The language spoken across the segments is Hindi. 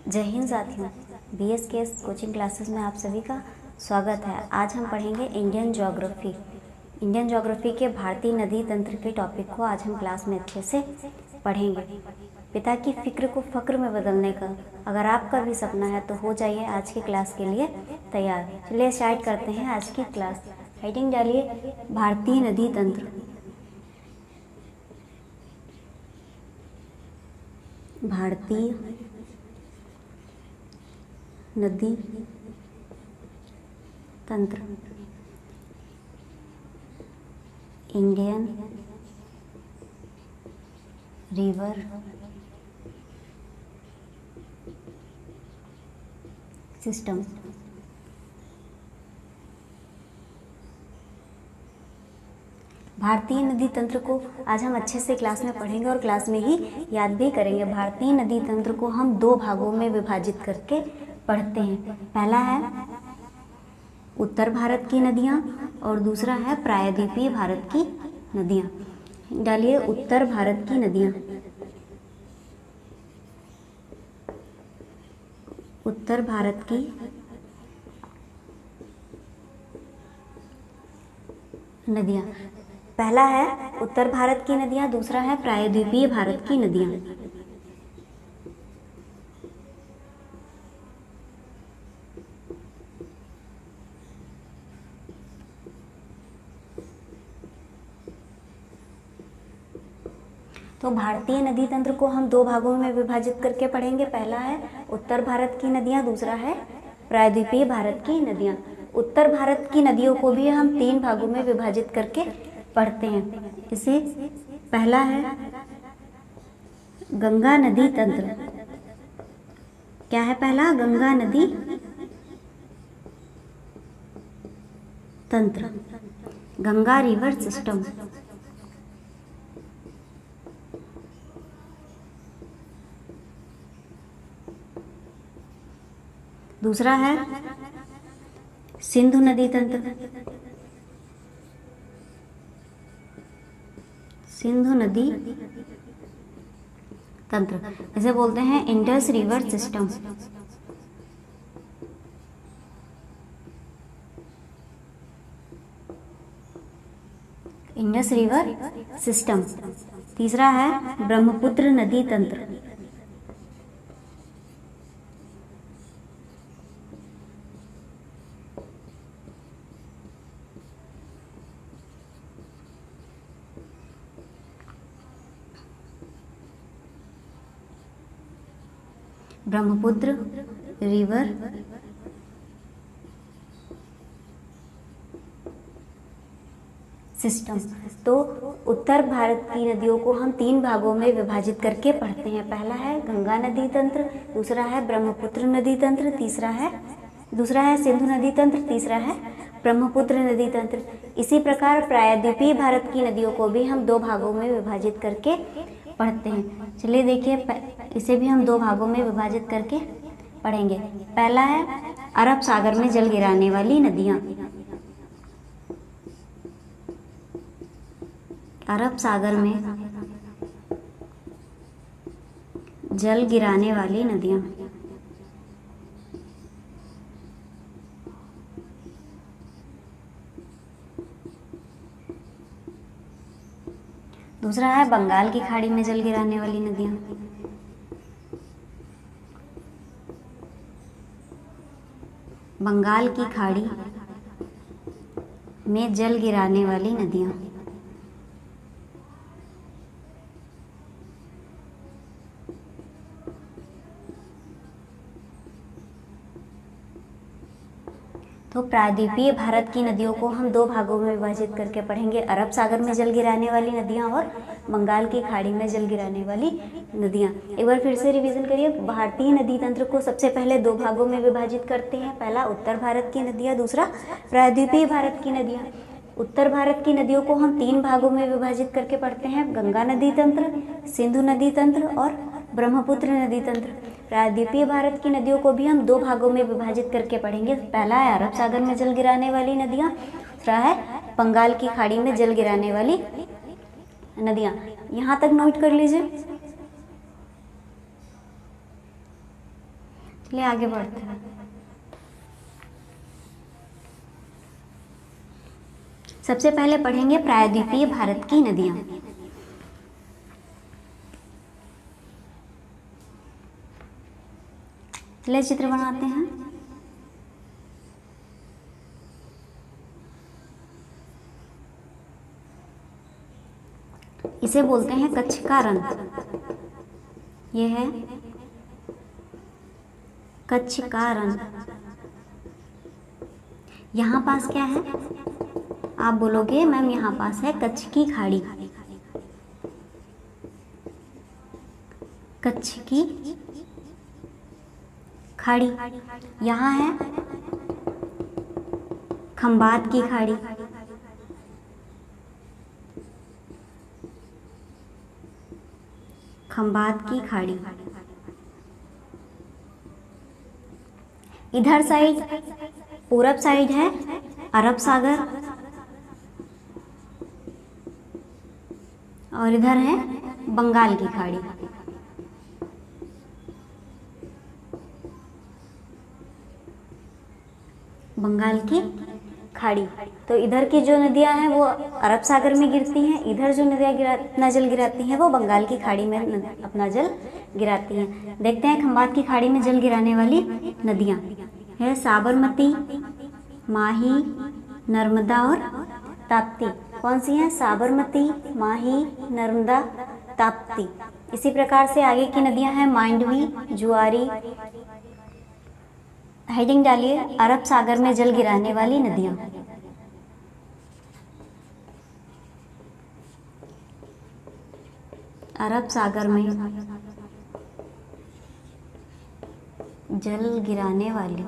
जय हिंद साथियों, BSKS कोचिंग क्लासेस में आप सभी का स्वागत है। आज हम पढ़ेंगे इंडियन ज्योग्राफी के भारतीय नदी तंत्र के टॉपिक को आज हम क्लास में अच्छे से पढ़ेंगे। पिता की फिक्र को फक्र में बदलने का अगर आपका भी सपना है तो हो जाइए आज की क्लास के लिए तैयार। चलिए स्टार्ट करते हैं आज की क्लास। हेडिंग डालिए भारतीय नदी तंत्र। भारतीय नदी तंत्र, इंडियन रिवर सिस्टम। भारतीय नदी तंत्र को आज हम अच्छे से क्लास में पढ़ेंगे और क्लास में ही याद भी करेंगे। भारतीय नदी तंत्र को हम दो भागों में विभाजित करके पढ़ते हैं। पहला है उत्तर भारत की नदियाँ और दूसरा है प्रायद्वीपीय भारत की नदियाँ। डालिए उत्तर भारत की नदियाँ। उत्तर भारत की नदियाँ। पहला है उत्तर भारत की नदियाँ, दूसरा है प्रायद्वीपीय भारत की नदियाँ। तो भारतीय नदी तंत्र को हम दो भागों में विभाजित करके पढ़ेंगे। पहला है उत्तर भारत की नदियाँ, दूसरा है प्रायद्वीपीय भारत की नदियाँ। उत्तर भारत की नदियों को भी हम तीन भागों में विभाजित करके पढ़ते हैं। इसे पहला है गंगा नदी तंत्र। क्या है पहला? गंगा नदी तंत्र, गंगा रिवर सिस्टम। दूसरा है सिंधु नदी तंत्र। सिंधु नदी तंत्र इसे बोलते हैं Indus river system. Indus river system. तीसरा है ब्रह्मपुत्र नदी तंत्र। Brahmaputra river system. तो उत्तर भारत की नदियों को हम तीन भागों में विभाजित करके पढ़ते हैं। पहला है गंगा नदी तंत्र, दूसरा है ब्रह्मपुत्र नदी तंत्र, दूसरा है सिंधु नदी तंत्र, तीसरा है ब्रह्मपुत्र नदी तंत्र। इसी प्रकार प्रायद्वीपीय भारत की नदियों को भी हम दो भागों में विभाजित करके पढ़ते हैं। चलिए देखिए, इसे भी हम दो भागों में विभाजित करके पढ़ेंगे। पहला है अरब सागर में जल गिराने वाली नदियाँ। अरब सागर में जल गिराने वाली नदियाँ। दूसरा है बंगाल की खाड़ी में जल गिराने वाली नदियाँ। बंगाल की खाड़ी में जल गिराने वाली नदियाँ। तो प्रायद्वीपीय भारत की नदियों को हम दो भागों में विभाजित करके पढ़ेंगे। अरब सागर में जल गिराने वाली नदियाँ और बंगाल की खाड़ी में जल गिराने वाली नदियाँ। एक बार फिर से रिवीजन करिए। भारतीय नदी तंत्र को सबसे पहले दो भागों में विभाजित करते हैं। पहला उत्तर भारत की नदियाँ, दूसरा प्रायद्वीपीय भारत की नदियाँ। उत्तर भारत की नदियों को हम तीन भागों में विभाजित करके पढ़ते हैं। गंगा नदी तंत्र, सिंधु नदी तंत्र और ब्रह्मपुत्र नदी तंत्र। प्रायद्वीपीय भारत की नदियों को भी हम दो भागों में विभाजित करके पढ़ेंगे। पहला है अरब सागर में जल गिराने वाली नदियाँ, दूसरा है बंगाल की खाड़ी में जल गिराने वाली नदियाँ। यहाँ तक नोट कर लीजिए। चलिए आगे बढ़ते हैं। सबसे पहले पढ़ेंगे प्रायद्वीपीय भारत की नदियां। चलिए चित्र बनाते हैं। इसे बोलते हैं कच्छ का रण। यह है कच्छ का रण। यहाँ पास क्या है? आप बोलोगे मैम यहाँ पास है कच्छ की खाड़ी। कच्छ की खाड़ी। यहाँ है खंबात की खाड़ी। खंबात की खाड़ी। इधर साइड पूरब साइड है अरब सागर और इधर है बंगाल की खाड़ी। बंगाल की खाड़ी। तो इधर की जो नदियां हैं वो अरब सागर में गिरती हैं, इधर जो नदियां अपना जल गिराती हैं वो बंगाल की खाड़ी में अपना जल गिराती हैं। देखते हैं खंबात की खाड़ी में जल गिराने वाली नदियां है साबरमती, माही, नर्मदा और ताप्ती। कौन सी हैं? साबरमती, माही, नर्मदा, ताप्ती। इसी प्रकार से आगे की नदियां हैं मांडवी, जुआरी। हेडिंग डालिए अरब सागर में जल गिराने वाली नदियां। अरब सागर में जल गिराने वाली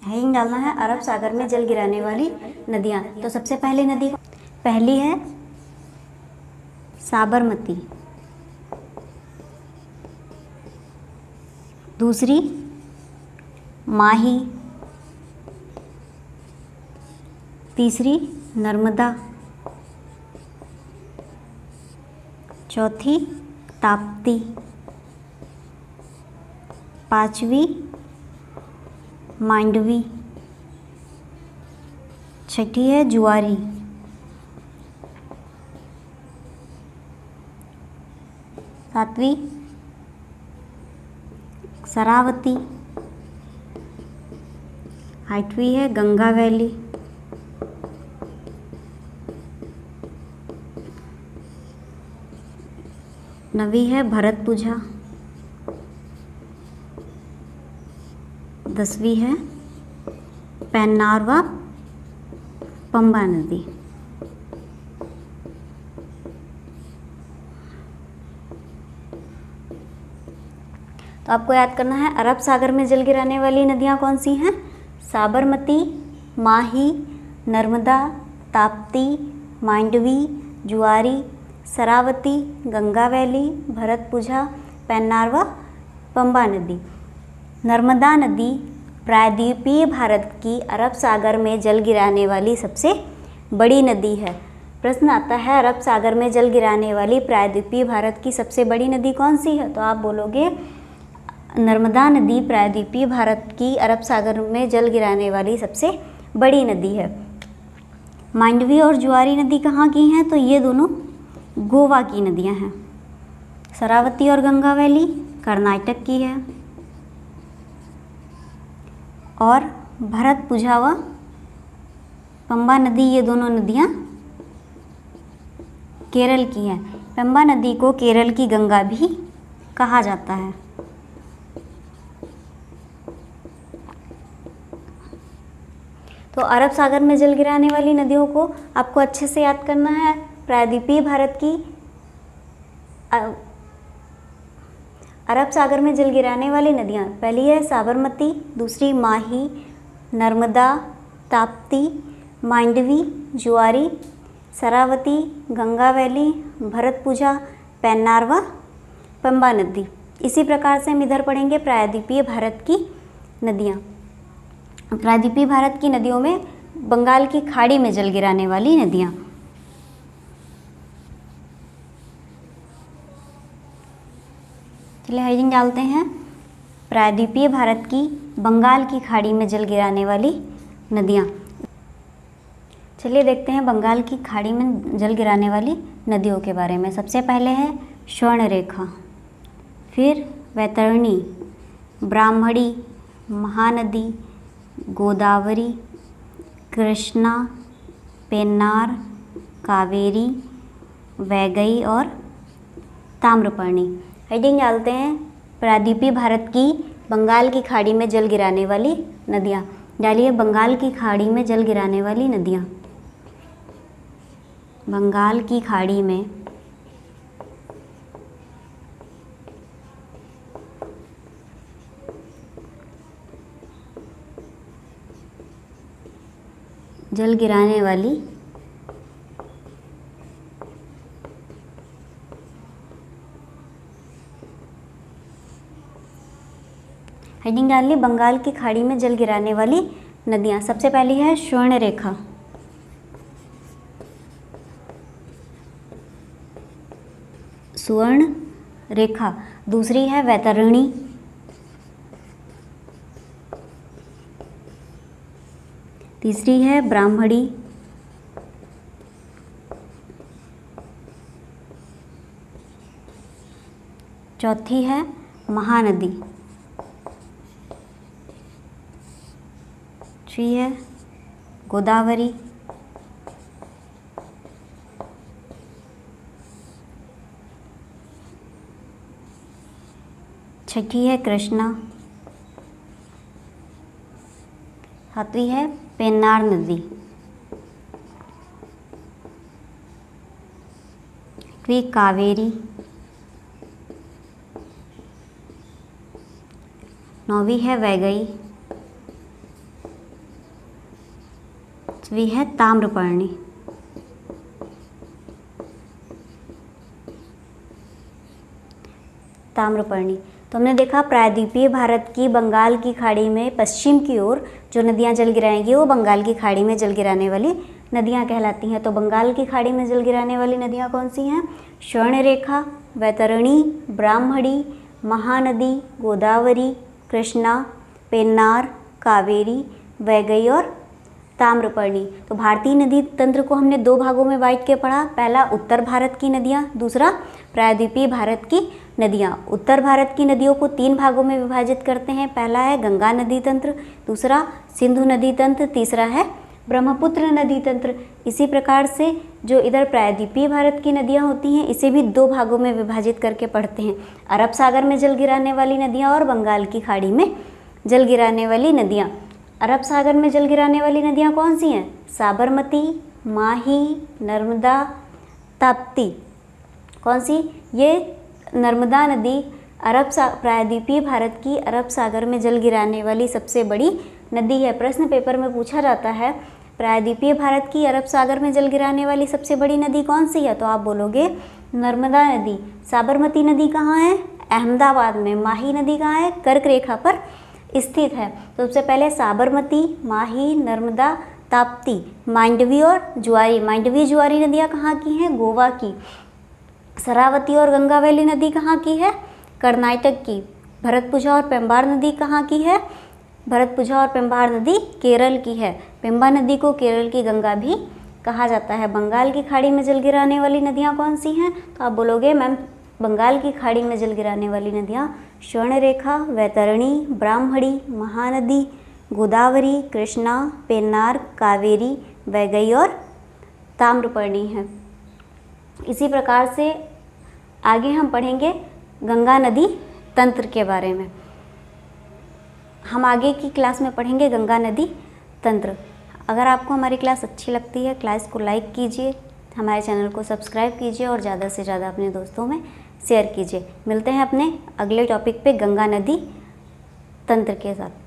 हेडिंग डालना है अरब सागर में जल गिराने वाली नदियां। तो सबसे पहले नदी पहली है साबरमती, दूसरी माही, तीसरी नर्मदा, चौथी ताप्ती, पांचवी मांडवी, छठी है जुआरी, सातवीं शरावती, आठवीं है गंगा वैली, नवीं है भरतपुझा, 10वीं है पेन्नार व पंबा नदी। तो आपको याद करना है अरब सागर में जल गिराने वाली नदियां कौन सी हैं? साबरमती, माही, नर्मदा, ताप्ती, मांडवी, जुआरी, शरावती, गंगा वैली, भरतपुझा, पेन्नार व पंबा नदी। नर्मदा नदी प्रायद्वीपीय भारत की अरब सागर में जल गिराने वाली सबसे बड़ी नदी है। प्रश्न आता है अरब सागर में जल गिराने वाली प्रायद्वीपीय भारत की सबसे बड़ी नदी कौन सी है? तो आप बोलोगे नर्मदा नदी प्रायद्वीपीय भारत की अरब सागर में जल गिराने वाली सबसे बड़ी नदी है। मांडवी और जुआरी नदी कहाँ की हैं? तो ये दोनों गोवा की नदियां हैं। शरावती और गंगा वैली कर्नाटक की है और भरतपुझा व पंबा नदी ये दोनों नदियां केरल की हैं। पंबा नदी को केरल की गंगा भी कहा जाता है। तो अरब सागर में जल गिराने वाली नदियों को आपको अच्छे से याद करना है। प्रायद्वीपीय भारत की अरब सागर में जल गिराने वाली नदियाँ पहली है साबरमती, दूसरी माही, नर्मदा, ताप्ती, मांडवी, जुआरी, शरावती, गंगा वैली, भरतपुझा, पेन्नार व पंबा नदी। इसी प्रकार से हम इधर पढ़ेंगे प्रायद्वीपीय भारत की नदियाँ। प्रायद्वीपीय भारत की नदियों में बंगाल की खाड़ी में जल गिराने वाली नदियाँ। चलिए हेडिंग डालते हैं, प्रायद्वीपीय भारत की बंगाल की खाड़ी में जल गिराने वाली नदियाँ। चलिए देखते हैं बंगाल की खाड़ी में जल गिराने वाली नदियों के बारे में। सबसे पहले है स्वर्णरेखा, फिर वैतरणी, ब्राह्मणी, महानदी, गोदावरी, कृष्णा, पेन्नार, कावेरी, वैगई और ताम्रपर्णी। हेडिंग डालते हैं, प्रायद्वीपीय भारत की बंगाल की खाड़ी में जल गिराने वाली नदियाँ। डालिए बंगाल की खाड़ी में जल गिराने वाली नदियाँ। बंगाल की खाड़ी में जल गिराने वाली हेडिंग डाल ली, बंगाल की खाड़ी में जल गिराने वाली नदियाँ। सबसे पहली है स्वर्णरेखा, स्वर्ण रेखा। दूसरी है वैतरणी, तीसरी है ब्राह्मणी, चौथी है महानदी, छठी है गोदावरी, छठी है कृष्णा, सातवीं है पेन्नार नदी, आठवीं कावेरी, नौवीं है वैगई, दसवीं है ताम्रपर्णी। ताम्रपर्णी तो हमने देखा प्रायद्वीपीय भारत की बंगाल की खाड़ी में पश्चिम की ओर जो नदियाँ जल गिराएंगी वो बंगाल की खाड़ी में जल गिराने वाली नदियाँ कहलाती हैं। तो बंगाल की खाड़ी में जल गिराने वाली नदियाँ कौन सी हैं? स्वर्णरेखा, वैतरणी, ब्राह्मणी, महानदी, गोदावरी, कृष्णा, पेन्नार, कावेरी, वैगई और ताम्रपर्णी। तो भारतीय नदी तंत्र को हमने दो भागों में बांट के पढ़ा। पहला उत्तर भारत की नदियाँ, दूसरा प्रायद्वीपीय भारत की नदियाँ। उत्तर भारत की नदियों को तीन भागों में विभाजित करते हैं। पहला है गंगा नदी तंत्र, दूसरा सिंधु नदी तंत्र, तीसरा है ब्रह्मपुत्र नदी तंत्र। इसी प्रकार से जो इधर प्रायद्वीपीय भारत की नदियाँ होती हैं इसे भी दो भागों में विभाजित करके पढ़ते हैं। अरब सागर में जल गिराने वाली नदियाँ और बंगाल की खाड़ी में जल गिराने वाली नदियाँ। अरब सागर में जल गिराने वाली नदियाँ कौन सी हैं? साबरमती, माही, नर्मदा, ताप्ती। कौन सी? ये नर्मदा नदी प्रायद्वीपीय भारत की अरब सागर में जल गिराने वाली सबसे बड़ी नदी है। प्रश्न पेपर में पूछा जाता है प्रायद्वीपीय भारत की अरब सागर में जल गिराने वाली सबसे बड़ी नदी कौन सी है? तो आप बोलोगे नर्मदा नदी। साबरमती नदी कहाँ है? अहमदाबाद में। माही नदी कहाँ है? कर्क रेखा पर स्थित है। तो सबसे पहले साबरमती, माही, नर्मदा, ताप्ती, मांडवी और जुआरी। मांडवी जुआरी नदियाँ कहाँ की हैं? गोवा की। शरावती और गंगावैली नदी कहाँ की है? कर्नाटक की। भरतपुझा और पेम्बार नदी कहाँ की है? भरतपुझा और पेम्बार नदी केरल की है। पेम्बा नदी को केरल की गंगा भी कहा जाता है। बंगाल की खाड़ी में जल गिराने वाली नदियाँ कौन सी हैं? तो आप बोलोगे मैम बंगाल की खाड़ी में जल गिराने वाली नदियाँ स्वर्णरेखा, वैतरणी, ब्राह्मणी, महानदी, गोदावरी, कृष्णा, पेन्नार, कावेरी, वैगई और ताम्रपर्णी हैं। इसी प्रकार से आगे हम पढ़ेंगे गंगा नदी तंत्र के बारे में। हम आगे की क्लास में पढ़ेंगे गंगा नदी तंत्र। अगर आपको हमारी क्लास अच्छी लगती है, क्लास को लाइक कीजिए, हमारे चैनल को सब्सक्राइब कीजिए और ज़्यादा से ज़्यादा अपने दोस्तों में शेयर कीजिए। मिलते हैं अपने अगले टॉपिक पे गंगा नदी तंत्र के साथ।